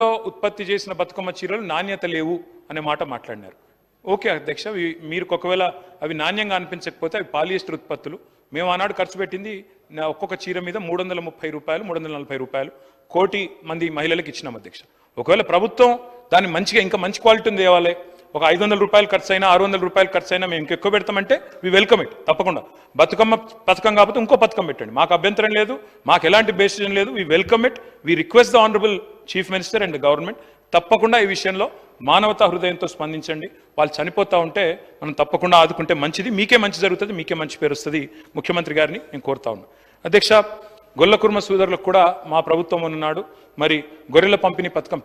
ఉత్పత్తి చేసిన బతుకమ్మ చీరలు నాణ్యత లేవు అనే మాట మాట్లాడినారు. ఓకే అధ్యక్ష, మీరు ఒకవేళ అవి నాణ్యంగా అనిపించకపోతే అవి పాలియస్టర్ ఉత్పత్తులు. మేము ఆనాడు ఖర్చు పెట్టింది ఒక్కొక్క చీర మీద 330 రూపాయలు 340 రూపాయలు కోటి మంది మహిళలకు ఇచ్చినాం అధ్యక్ష. ఒకవేళ ప్రభుత్వం దాన్ని మంచిగా ఇంకా మంచి క్వాలిటీని తేవాలి, ఒక 500 రూపాయలు ఖర్చు అయినా 600 రూపాయలు ఖర్చు అయినా మేము ఇంకెక్కువ పెడతామంటే వి వెల్కమ్ ఇట్. తప్పకుండా బతుకమ్మ పథకం కాకపోతే ఇంకో పథకం పెట్టండి, మాకు అభ్యంతరం లేదు, మాకు ఎలాంటి బేసిజన్ లేదు. We welcome it. We request the honourable chief minister and government తప్పకుండా ఈ విషయంలో మానవతా హృదయంతో స్పందించండి. వాళ్ళు చనిపోతూ ఉంటే మనం తప్పకుండా ఆదుకుంటే మంచిది, మీకే మంచి జరుగుతుంది, మీకే మంచి పేరు వస్తుంది. ముఖ్యమంత్రి గారిని నేను కోరుతా ఉన్నాను. అధ్యక్ష, గొల్లకుర్మ సోదరులకు కూడా మా ప్రభుత్వం ఉన్నాడు, మరి గొర్రెల పంపిణీ పథకం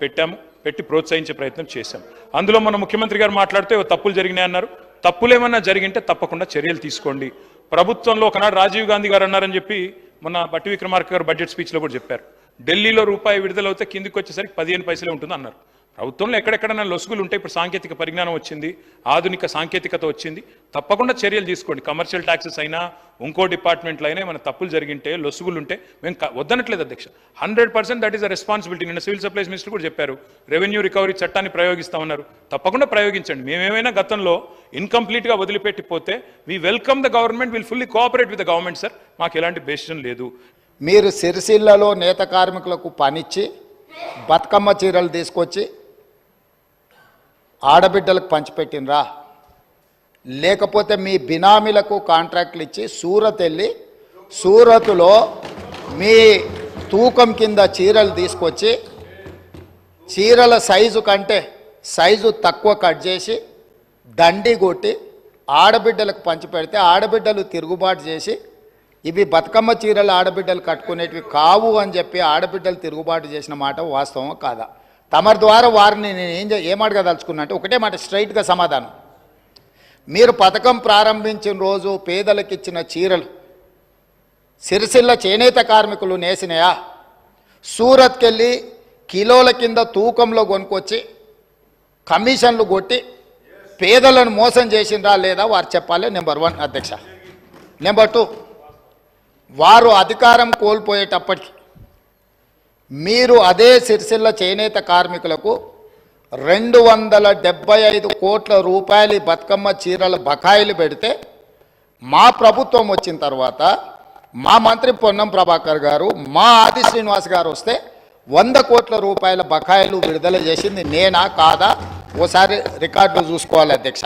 పెట్టి ప్రోత్సహించే ప్రయత్నం చేశాం. అందులో మన ముఖ్యమంత్రి గారు మాట్లాడితే తప్పులు జరిగినాయి అన్నారు. తప్పులు ఏమన్నా జరిగింటే తప్పకుండా చర్యలు తీసుకోండి. ప్రభుత్వంలో ఒకనాడు రాజీవ్ గాంధీ గారు అన్నారని చెప్పి మొన్న బట్టి విక్రమార్క గారు బడ్జెట్ స్పీచ్లో కూడా చెప్పారు. ఢిల్లీలో రూపాయి విడుదలవుతే కిందికి వచ్చేసరికి 15 పైసలే ఉంటుంది అన్నారు. ప్రభుత్వంలో ఎక్కడెక్కడైనా లొసుగులు ఉంటాయి. ఇప్పుడు సాంకేతిక పరిజ్ఞానం వచ్చింది, ఆధునిక సాంకేతికత వచ్చింది, తప్పకుండా చర్యలు తీసుకోండి. కమర్షియల్ ట్యాక్సెస్ అయినా ఇంకో డిపార్ట్మెంట్లో అయినా మన తప్పులు జరిగింటే లొసుగులు ఉంటే మేము వద్దనట్లేదు అధ్యక్ష. 100% దట్ ఈస్ అ రెస్పాన్సిబిలిటీ. నిన్న సివిల్ సప్లైస్ మినిస్టర్ కూడా చెప్పారు, రెవెన్యూ రికవరీ చట్టాన్ని ప్రయోగిస్తామన్నారు. తప్పకుండా ప్రయోగించండి. మేమేమైనా గతంలో ఇన్కంప్లీట్గా వదిలిపెట్టిపోతే we welcome the government, will fully cooperate with the government sir. మాకు ఎలాంటి డెసిషన్ లేదు. మీరు సిరిసిల్లలో నేత కార్మికులకు పనిచ్చి బతుకమ్మ చీరలు తీసుకొచ్చి ఆడబిడ్డలకు పంచిపెట్టినరా, లేకపోతే మీ బినామీలకు కాంట్రాక్ట్లు ఇచ్చి సూరత్ వెళ్ళి సూరత్లో మీ తూకం కింద చీరలు తీసుకొచ్చి చీరల సైజు తక్కువ కట్ చేసి దండి కొట్టి ఆడబిడ్డలకు పంచిపెడితే ఆడబిడ్డలు తిరుగుబాటు చేసి ఇవి బతుకమ్మ చీరలు ఆడబిడ్డలు కట్టుకునేటివి కావు అని చెప్పి ఆడబిడ్డలు తిరుగుబాటు చేసిన మాట వాస్తవం కాదా? తమరి ద్వారా వారిని నేను ఏమడగదలుచుకున్నా అంటే ఒకటే మాట, స్ట్రైట్గా సమాధానం. మీరు పథకం ప్రారంభించిన రోజు పేదలకు ఇచ్చిన చీరలు సిరిసిల్ల చేనేత కార్మికులు నేసినాయా? సూరత్కి వెళ్ళి కిలోల కింద తూకంలో కొనుక్కొచ్చి కమిషన్లు కొట్టి పేదలను మోసం చేసిండ్రా లేదా వారు చెప్పాలి. నెంబర్ 1 అధ్యక్ష. నెంబర్ 2, వారు అధికారం కోల్పోయేటప్పటికి మీరు అదే సిరిసిల్ల చేనేత కార్మికులకు 275 కోట్ల రూపాయలు బతుకమ్మ చీరల బకాయిలు పెడితే మా ప్రభుత్వం వచ్చిన తర్వాత మా మంత్రి పొన్నం ప్రభాకర్ గారు, మా ఆది శ్రీనివాస్ గారు వస్తే 100 కోట్ల రూపాయల బకాయిలు విడుదల చేసింది నేనా కాదా? ఓసారి రికార్డులు చూసుకోవాలి అధ్యక్ష.